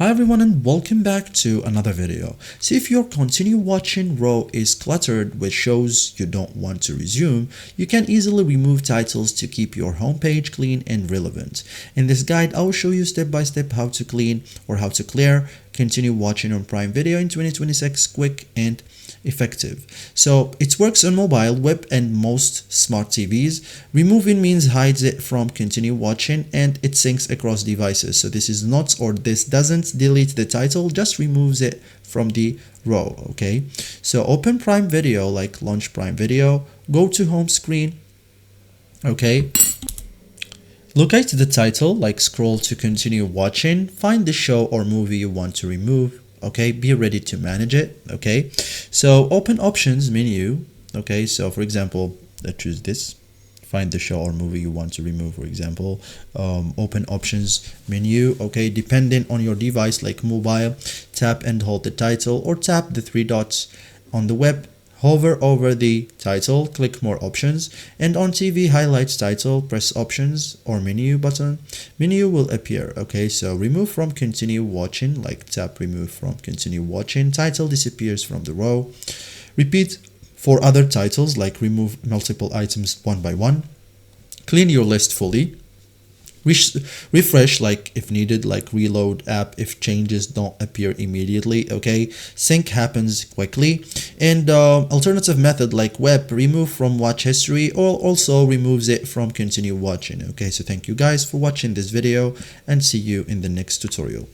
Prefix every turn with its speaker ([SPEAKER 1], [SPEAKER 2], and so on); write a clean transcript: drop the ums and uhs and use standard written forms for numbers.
[SPEAKER 1] Hi everyone and welcome back to another video. So if your continue watching row is cluttered with shows you don't want to resume, you can easily remove titles to keep your homepage clean and relevant. In this guide, I will show you step by step how to clean or how to clear continue watching on Prime Video in 2026 quick and effective. So it works on mobile, web and most smart TVs. Removing means hides it from continue watching and it syncs across devices. So this is not or this doesn't delete the title, just removes it from the row. Okay, so open Prime Video, like launch Prime Video, go to home screen. Okay, locate the title, like scroll to continue watching, find the show or movie you want to remove. Okay, be ready to manage it. Okay, so open options menu. Okay, so for example, let's choose this, find the show or movie you want to remove. For example, open options menu. Okay, depending on your device, like mobile, tap and hold the title or tap the three dots. On the web, hover over the title, click more options, and on TV, highlight title, press options or menu button. Menu will appear. Okay, so remove from continue watching, like tap remove from continue watching, title disappears from the row. Repeat for other titles, like remove multiple items one by one. Clean your list fully. Refresh like if needed, like reload app if changes don't appear immediately. Okay, sync happens quickly. And alternative method like web, remove from watch history or also removes it from continue watching. Okay, so thank you guys for watching this video and see you in the next tutorial.